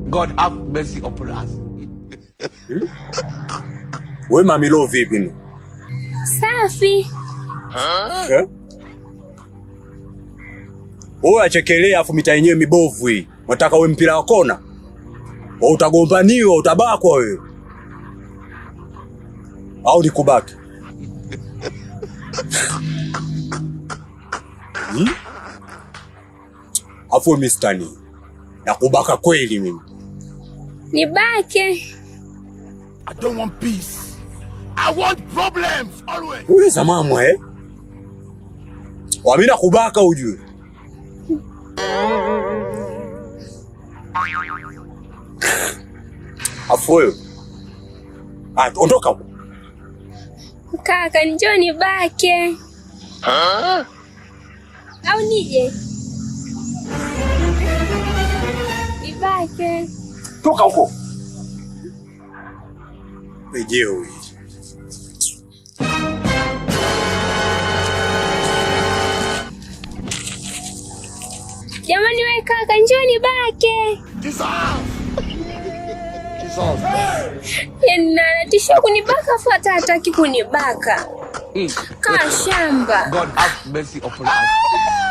God have mercy upon us. Wewe mamilo vipi? Safi. Wewe achekelea afu mita yenyewe mibovu hii. Unataka wewe mpira wa kona? Wewe utagombaniwa, utabakwa wewe. Au nikubaki? Afu mistani. Nakubaka kweli mimi. Nibake. I don't want peace. I want problems always. Wewe zamamu Wamina kubaka ujue. Afu wewe. Ondoka. Kaka, njoo nibake. Au nije? Nibake. Toka huko. Wewe. Jamani wewe kaka, njoo nibake. Anatisha kunibaka, fata hataki kunibaka. Kaa shamba. God have mercy upon us.